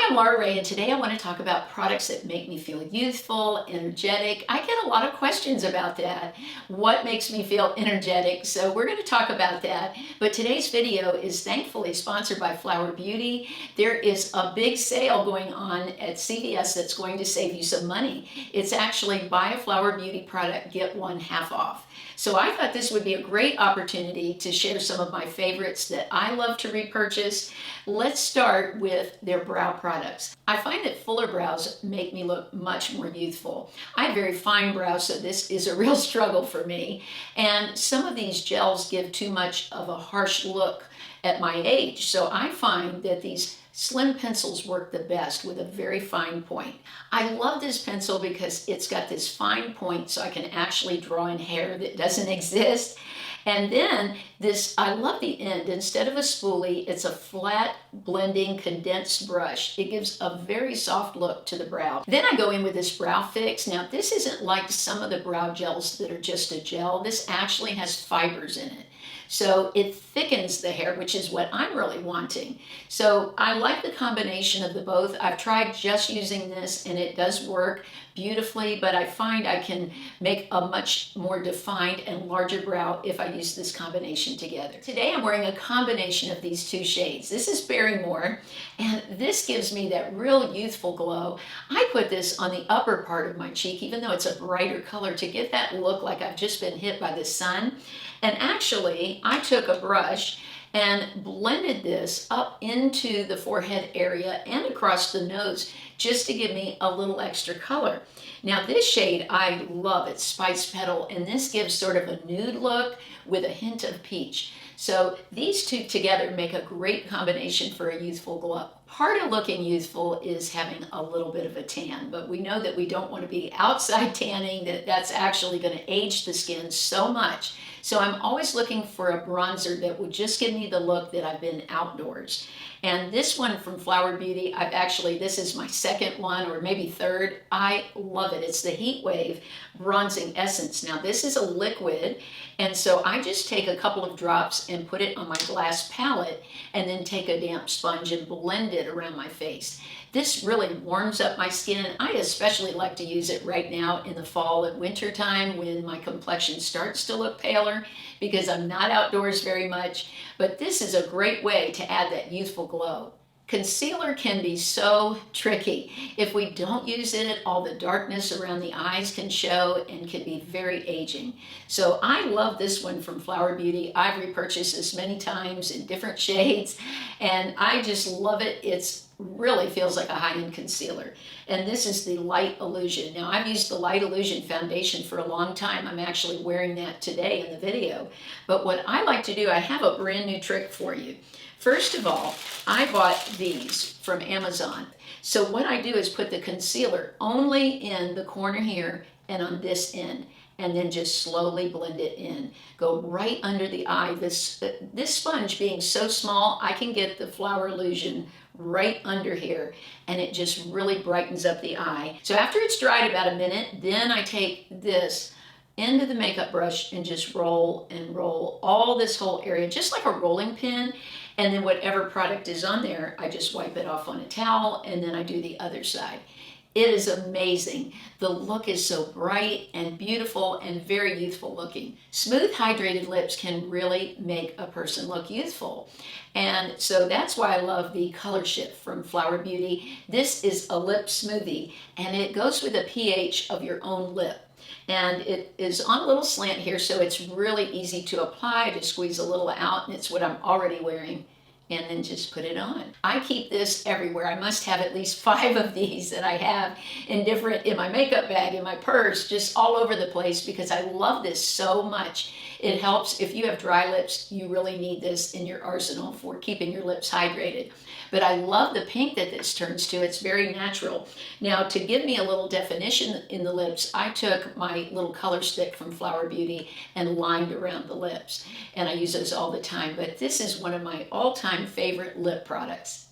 I'm Laura Ray, and today I want to talk about products that make me feel youthful, energetic. I get a lot of questions about that. What makes me feel energetic? So we're going to talk about that. But today's video is thankfully sponsored by Flower Beauty. There is a big sale going on at CVS that's going to save you some money. It's actually buy a Flower Beauty product, get one half off. So I thought this would be a great opportunity to share some of my favorites that I love to repurchase. Let's start with their brow products. I find that fuller brows make me look much more youthful. I have very fine brows, so this is a real struggle for me. And some of these gels give too much of a harsh look at my age. So I find that these slim pencils work the best with a very fine point. I love this pencil because it's got this fine point so I can actually draw in hair that doesn't exist. And then this, I love the end. Instead of a spoolie, it's a flat blending condensed brush. It gives a very soft look to the brow. Then I go in with this brow fix. Now this isn't like some of the brow gels that are just a gel. This actually has fibers in it. So it thickens the hair, which is what I'm really wanting. So I like the combination of the both. I've tried just using this and it does work beautifully, but I find I can make a much more defined and larger brow if I use this combination together. Today I'm wearing a combination of these two shades. This is Barrymore, and this gives me that real youthful glow. I put this on the upper part of my cheek, even though it's a brighter color, to get that look like I've just been hit by the sun. And actually, I took a brush and blended this up into the forehead area and across the nose just to give me a little extra color. Now this shade, I love it, Spice Petal, and this gives sort of a nude look with a hint of peach. So these two together make a great combination for a youthful glow. Part of looking youthful is having a little bit of a tan, but we know that we don't want to be outside tanning, that's actually going to age the skin so much. So I'm always looking for a bronzer that would just give me the look that I've been outdoors. And this one from Flower Beauty, this is my second one or maybe third. I love it. It's the Heat Wave Bronzing Essence. Now this is a liquid, and so I just take a couple of drops and put it on my glass palette and then take a damp sponge and blend it around my face. This really warms up my skin. I especially like to use it right now in the fall and winter time when my complexion starts to look paler because I'm not outdoors very much. But this is a great way to add that youthful glow. Concealer can be so tricky. If we don't use it, all the darkness around the eyes can show and can be very aging. So I love this one from Flower Beauty. I've repurchased this many times in different shades, and I just love it. It's really feels like a high-end concealer. And this is the Light Illusion. Now I've used the Light Illusion foundation for a long time. I'm actually wearing that today in the video. But what I like to do, I have a brand new trick for you. First of all, I bought these from Amazon. So what I do is put the concealer only in the corner here and on this end, and then just slowly blend it in. Go right under the eye. This sponge being so small, I can get the Flower Illusion right under here, and it just really brightens up the eye. So after it's dried about a minute, then I take this into the makeup brush and just roll and roll all this whole area, just like a rolling pin. And then whatever product is on there, I just wipe it off on a towel, and then I do the other side. It is amazing. The look is so bright and beautiful and very youthful looking. Smooth, hydrated lips can really make a person look youthful. And so that's why I love the Color Shift from Flower Beauty. This is a lip smoothie, and it goes with the pH of your own lip. And it is on a little slant here, so it's really easy to apply. Just squeeze a little out, and it's what I'm already wearing, and then just put it on. I keep this everywhere. I must have at least 5 of these that I have in my makeup bag, in my purse, just all over the place because I love this so much. It helps if you have dry lips. You really need this in your arsenal for keeping your lips hydrated. But I love the pink that this turns to. It's very natural. Now, to give me a little definition in the lips, I took my little color stick from Flower Beauty and lined around the lips. And I use those all the time. But this is one of my all-time favorite lip products.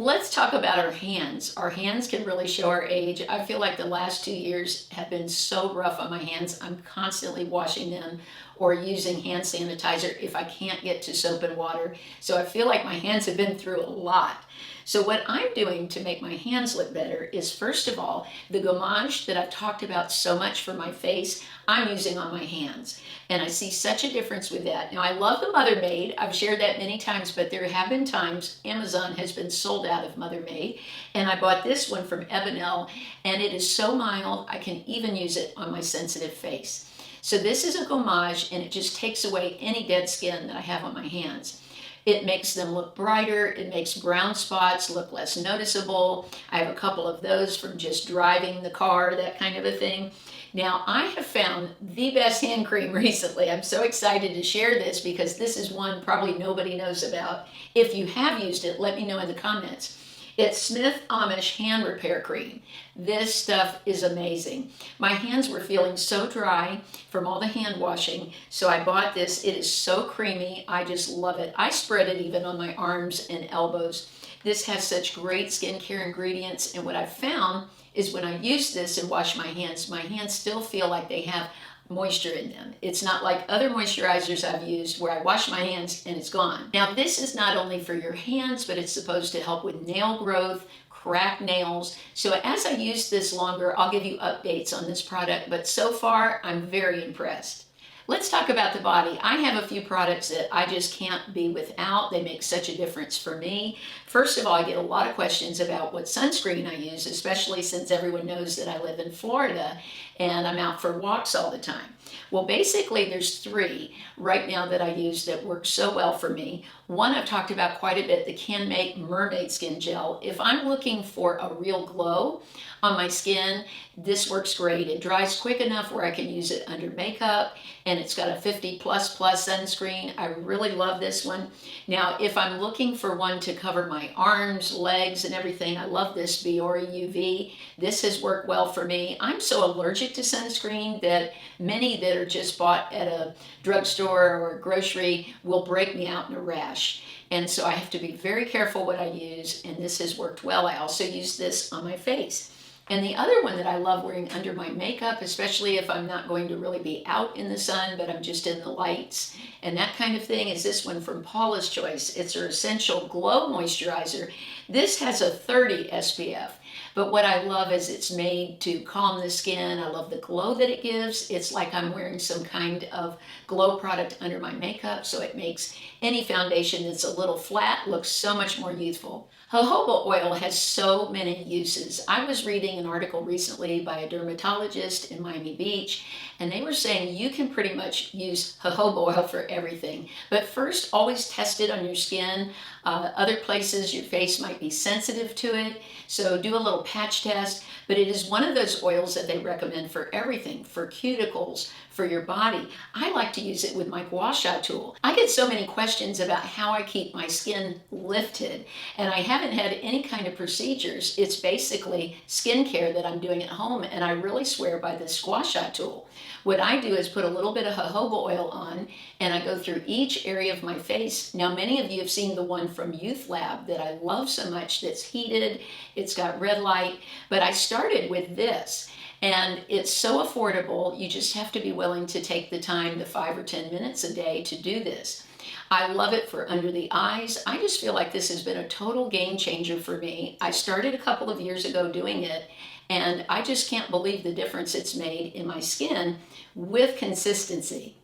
Let's talk about our hands. Our hands can really show our age. I feel like the last 2 years have been so rough on my hands. I'm constantly washing them or using hand sanitizer if I can't get to soap and water. So I feel like my hands have been through a lot. So what I'm doing to make my hands look better is, first of all, the Gommage that I've talked about so much for my face, I'm using on my hands. And I see such a difference with that. Now, I love the Mothermaid. I've shared that many times, but there have been times Amazon has been sold out of Mothermaid. And I bought this one from Ebanel, and it is so mild, I can even use it on my sensitive face. So this is a Gommage, and it just takes away any dead skin that I have on my hands. It makes them look brighter. It makes brown spots look less noticeable. I have a couple of those from just driving the car, that kind of a thing. Now, I have found the best hand cream recently. I'm so excited to share this because this is one probably nobody knows about. If you have used it, let me know in the comments. It's Smith Amish Hand Repair Cream. This stuff is amazing. My hands were feeling so dry from all the hand washing, so I bought this. It is so creamy. I just love it. I spread it even on my arms and elbows. This has such great skincare ingredients, and what I've found is when I use this and wash my hands still feel like they have moisture in them. It's not like other moisturizers I've used where I wash my hands and it's gone. Now, this is not only for your hands, but it's supposed to help with nail growth, cracked nails. So as I use this longer, I'll give you updates on this product, but so far I'm very impressed. Let's talk about the body. I have a few products that I just can't be without. They make such a difference for me. First of all, I get a lot of questions about what sunscreen I use, especially since everyone knows that I live in Florida and I'm out for walks all the time. Well, basically there's three right now that I use that work so well for me. One I've talked about quite a bit, the Canmake Mermaid Skin Gel. If I'm looking for a real glow on my skin, this works great. It dries quick enough where I can use it under makeup, and it's got a 50++ sunscreen. I really love this one. Now, if I'm looking for one to cover my arms, legs, and everything, I love this Biore UV. This has worked well for me. I'm so allergic to sunscreen that many that are just bought at a drugstore or grocery will break me out in a rash. And so I have to be very careful what I use, and this has worked well. I also use this on my face. And the other one that I love wearing under my makeup, especially if I'm not going to really be out in the sun, but I'm just in the lights and that kind of thing, is this one from Paula's Choice. It's her Essential Glow Moisturizer. This has a 30 SPF, but what I love is it's made to calm the skin. I love the glow that it gives. It's like I'm wearing some kind of glow product under my makeup, so it makes any foundation that's a little flat look so much more youthful. Jojoba oil has so many uses. I was reading an article recently by a dermatologist in Miami Beach, and they were saying you can pretty much use jojoba oil for everything. But first, always test it on your skin. Other places your face might be sensitive to it, so do a little patch test. But it is one of those oils that they recommend for everything, for cuticles, for your body. I like to use it with my Gua Sha Tool. I get so many questions about how I keep my skin lifted, and I haven't had any kind of procedures. It's basically skincare that I'm doing at home, and I really swear by this Gua Sha Tool. What I do is put a little bit of jojoba oil on, and I go through each area of my face. Now, many of you have seen the one from Youth Lab that I love so much that's heated. It's got red light, but I started with this. And it's so affordable, you just have to be willing to take the time, the 5 or 10 minutes a day to do this. I love it for under the eyes. I just feel like this has been a total game changer for me. I started a couple of years ago doing it, and I just can't believe the difference it's made in my skin with consistency.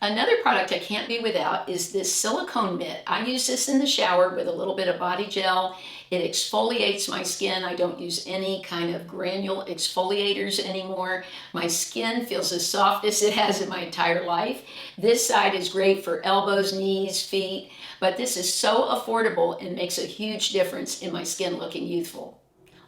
Another product I can't be without is this Silicone Mitt. I use this in the shower with a little bit of body gel. It exfoliates my skin. I don't use any kind of granule exfoliators anymore. My skin feels as soft as it has in my entire life. This side is great for elbows, knees, feet, but this is so affordable and makes a huge difference in my skin looking youthful.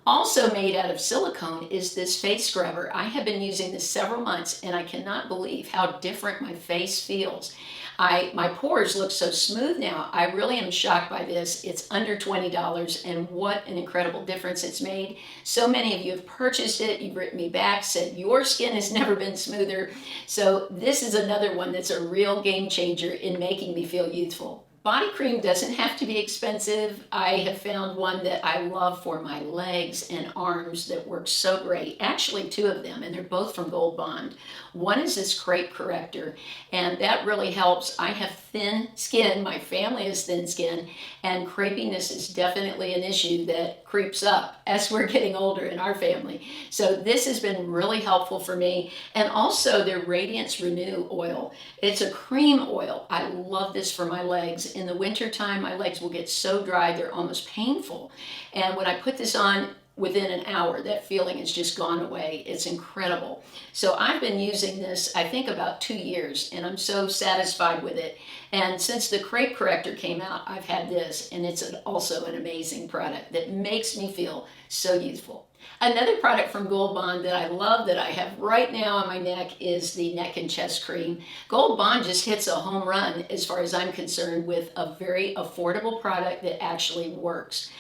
Also made out of silicone is this face scrubber. I have been using this several months, and I cannot believe how different my face feels. My pores look so smooth now. I really am shocked by this. It's under $20, and what an incredible difference it's made. So many of you have purchased it. You've written me back, said your skin has never been smoother. So this is another one that's a real game changer in making me feel youthful. Body cream doesn't have to be expensive. I have found one that I love for my legs and arms that works so great. Actually, two of them, and they're both from Gold Bond. One is this Crepe Corrector, and that really helps. I have thin skin. My family has thin skin, and crepiness is definitely an issue that creeps up as we're getting older in our family. So this has been really helpful for me. And also their Radiance Renew oil. It's a cream oil. I love this for my legs. In the wintertime, my legs will get so dry, they're almost painful. And when I put this on, within an hour, that feeling has just gone away. It's incredible. So I've been using this, I think about 2 years, and I'm so satisfied with it. And since the Crepe Corrector came out, I've had this, and it's also an amazing product that makes me feel so youthful. Another product from Gold Bond that I love that I have right now on my neck is the neck and chest cream. Gold Bond just hits a home run as far as I'm concerned with a very affordable product that actually works.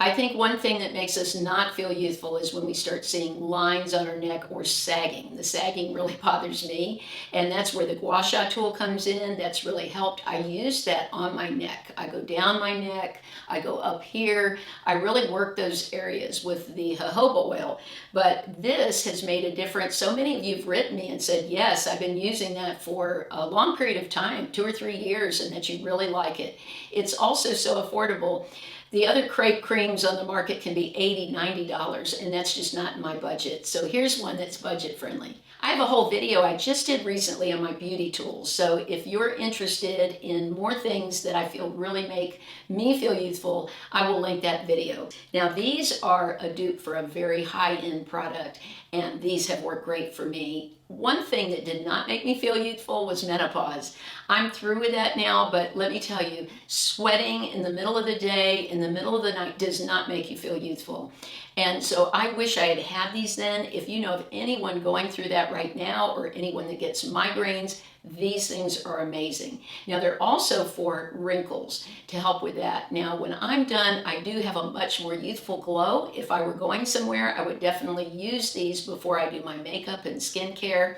I think one thing that makes us not feel youthful is when we start seeing lines on our neck or sagging. The sagging really bothers me, and that's where the Gua Sha Tool comes in. That's really helped. I use that on my neck. I go down my neck, I go up here. I really work those areas with the jojoba oil, but this has made a difference. So many of you have written me and said, yes, I've been using that for a long period of time, 2 or 3 years, and that you really like it. It's also so affordable. The other crepe creams on the market can be $80, $90, and that's just not in my budget. So here's one that's budget friendly. I have a whole video I just did recently on my beauty tools. So if you're interested in more things that I feel really make me feel youthful, I will link that video. Now these are a dupe for a very high-end product, and these have worked great for me. One thing that did not make me feel youthful was menopause. I'm through with that now, but let me tell you, sweating in the middle of the day, in the middle of the night, does not make you feel youthful. And so I wish I had had these then. If you know of anyone going through that right now, or anyone that gets migraines, these things are amazing. Now they're also for wrinkles to help with that. Now when I'm done, I do have a much more youthful glow. If I were going somewhere, I would definitely use these before I do my makeup and skincare.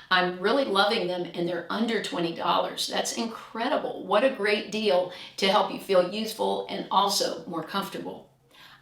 I'm really loving them, and they're under $20. That's incredible. What a great deal to help you feel youthful and also more comfortable.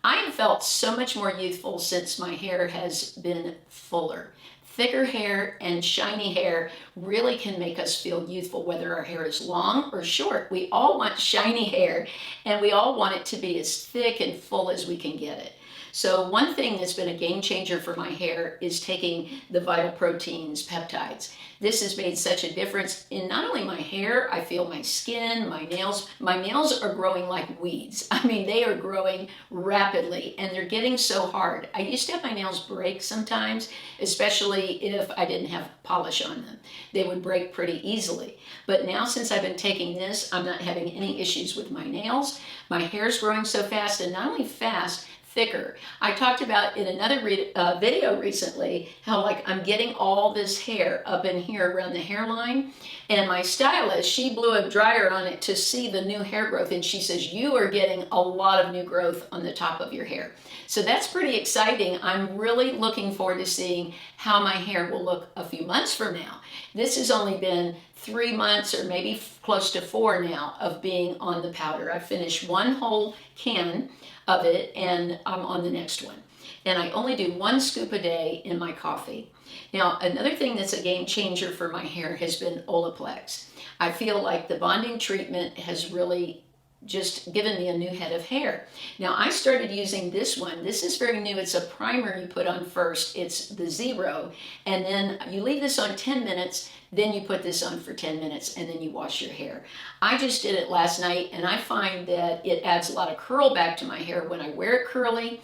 I have felt so much more youthful since my hair has been fuller. Thicker hair and shiny hair really can make us feel youthful, whether our hair is long or short. We all want shiny hair, and we all want it to be as thick and full as we can get it. So one thing that's been a game changer for my hair is taking the Vital Proteins peptides. This has made such a difference in not only my hair, I feel my skin, my nails. My nails are growing like weeds. I mean, they are growing rapidly, and they're getting so hard. I used to have my nails break sometimes, especially if I didn't have polish on them. They would break pretty easily. But now, since I've been taking this, I'm not having any issues with my nails. My hair's growing so fast, and not only fast, thicker. I talked about in another video recently how like I'm getting all this hair up in here around the hairline, and my stylist, she blew a dryer on it to see the new hair growth, and she says you are getting a lot of new growth on the top of your hair. So that's pretty exciting. I'm really looking forward to seeing how my hair will look a few months from now. This has only been 3 months or maybe close to 4 now of being on the powder. I finished 1 whole can of it, and I'm on the next one. And I only do 1 scoop a day in my coffee. Now, another thing that's a game changer for my hair has been Olaplex. I feel like the bonding treatment has really just given me a new head of hair. Now, I started using this one. This is very new. It's a primer you put on first. It's the Zero, and then you leave this on 10 minutes, then you put this on for 10 minutes, and then you wash your hair. I just did it last night, and I find that it adds a lot of curl back to my hair when I wear it curly.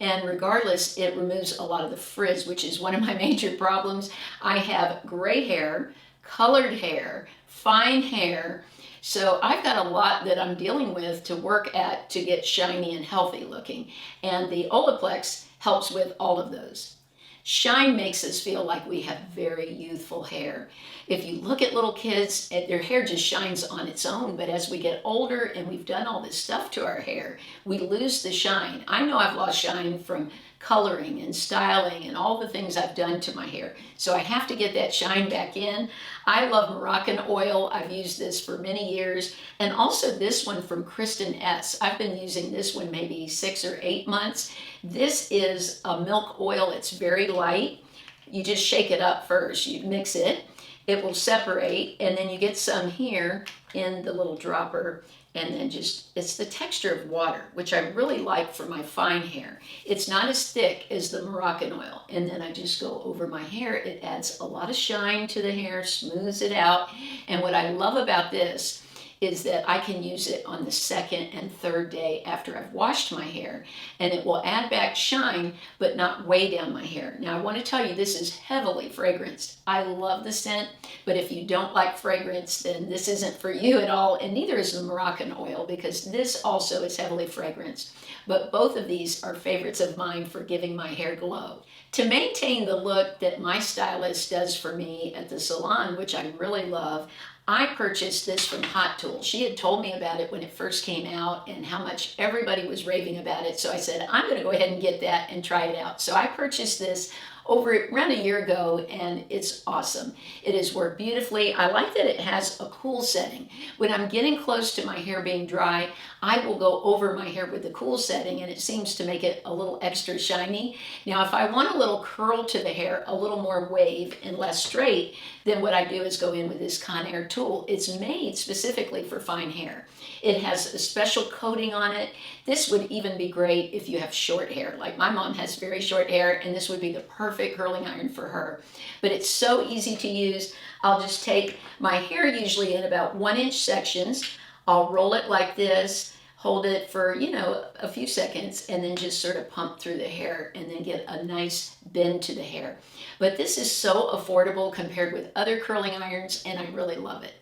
And regardless, it removes a lot of the frizz, which is one of my major problems. I have gray hair, colored hair, fine hair. So I've got a lot that I'm dealing with to work at to get shiny and healthy looking. And the Olaplex helps with all of those. Shine makes us feel like we have very youthful hair. If you look at little kids, their hair just shines on its own, but as we get older and we've done all this stuff to our hair, we lose the shine. I know I've lost shine from coloring and styling and all the things I've done to my hair. So I have to get that shine back in. I love Moroccan Oil. I've used this for many years. And also this one from Kristin S. I've been using this one maybe 6 or 8 months. This is a milk oil. It's very light. You just shake it up first. You mix it. It will separate, and then you get some here in the little dropper, and then it's the texture of water, which I really like for my fine hair. It's not as thick as the Moroccan Oil, and then I just go over my hair. It adds a lot of shine to the hair, smooths it out, and what I love about this is that I can use it on the second and third day after I've washed my hair, and it will add back shine but not weigh down my hair. Now I want to tell you, this is heavily fragranced. I love the scent, but if you don't like fragrance, then this isn't for you at all, and neither is the Moroccan Oil, because this also is heavily fragranced. But both of these are favorites of mine for giving my hair glow. To maintain the look that my stylist does for me at the salon, which I really love, I purchased this from Hot Tool. She had told me about it when it first came out and how much everybody was raving about it. So I said, I'm going to go ahead and get that and try it out. So I purchased this around a year ago, and it's awesome. It has worked beautifully. I like that it has a cool setting. When I'm getting close to my hair being dry, I will go over my hair with the cool setting, and it seems to make it a little extra shiny. Now, if I want a little curl to the hair, a little more wave and less straight, then what I do is go in with this Conair tool. It's made specifically for fine hair. It has a special coating on it. This would even be great if you have short hair. Like my mom has very short hair, and this would be the perfect curling iron for her. But it's so easy to use. I'll just take my hair usually in about 1-inch sections. I'll roll it like this, hold it for, a few seconds, and then just sort of pump through the hair and then get a nice bend to the hair. But this is so affordable compared with other curling irons, and I really love it.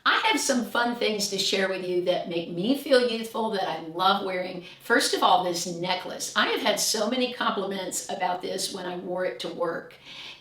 I have some fun things to share with you that make me feel youthful, that I love wearing. First of all, this necklace. I have had so many compliments about this when I wore it to work.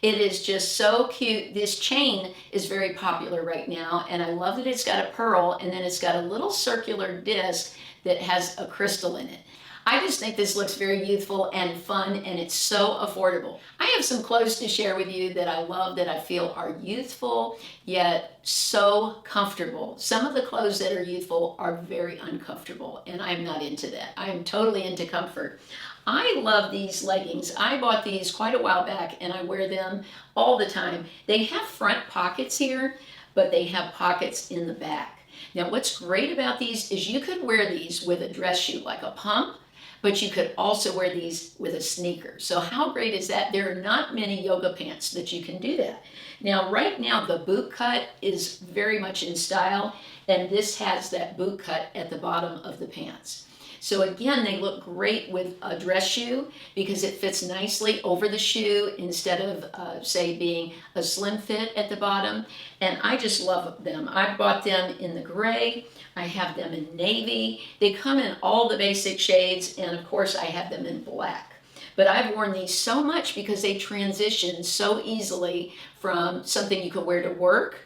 It is just so cute. This chain is very popular right now, and I love that it's got a pearl, and then it's got a little circular disc that has a crystal in it. I just think this looks very youthful and fun, and it's so affordable. I have some clothes to share with you that I love, that I feel are youthful, yet so comfortable. Some of the clothes that are youthful are very uncomfortable, and I'm not into that. I am totally into comfort. I love these leggings. I bought these quite a while back, and I wear them all the time. They have front pockets here, but they have pockets in the back. Now, what's great about these is you could wear these with a dress shoe, like a pump, but you could also wear these with a sneaker. So how great is that? There are not many yoga pants that you can do that. Now, right now, the boot cut is very much in style, and this has that boot cut at the bottom of the pants. So again, they look great with a dress shoe because it fits nicely over the shoe instead of, say, being a slim fit at the bottom. And I just love them. I bought them in the gray. I have them in navy. They come in all the basic shades, and of course I have them in black. But I've worn these so much because they transition so easily from something you could wear to work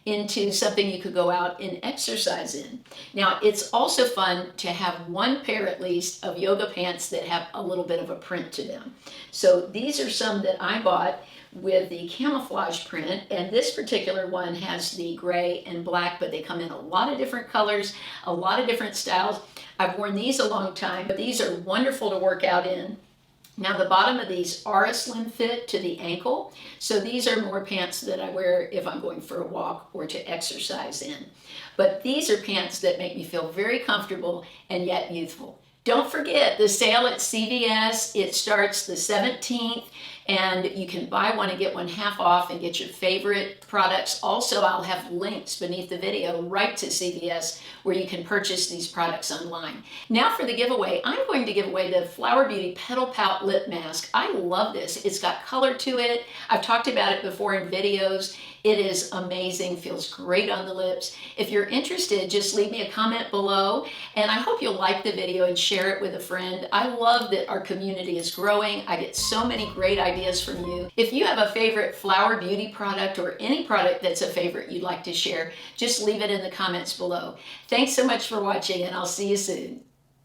into something you could go out and exercise in. Now, it's also fun to have one pair at least of yoga pants that have a little bit of a print to them. So these are some that I bought with the camouflage print, and this particular one has the gray and black, but they come in a lot of different colors, a lot of different styles. I've worn these a long time, but these are wonderful to work out in. Now, the bottom of these are a slim fit to the ankle, so these are more pants that I wear if I'm going for a walk or to exercise in. But these are pants that make me feel very comfortable and yet youthful. Don't forget the sale at CVS. It starts the 17th, and you can buy one and get one half off and get your favorite products. Also, I'll have links beneath the video right to CVS where you can purchase these products online. Now for the giveaway, I'm going to give away the Flower Beauty Petal Pout Lip Mask. I love this. It's got color to it. I've talked about it before in videos. It is amazing, feels great on the lips. If you're interested, just leave me a comment below, and I hope you'll like the video and share it with a friend. I love that our community is growing. I get so many great ideas from you. If you have a favorite Flower Beauty product or any product that's a favorite you'd like to share, just leave it in the comments below. Thanks so much for watching, and I'll see you soon.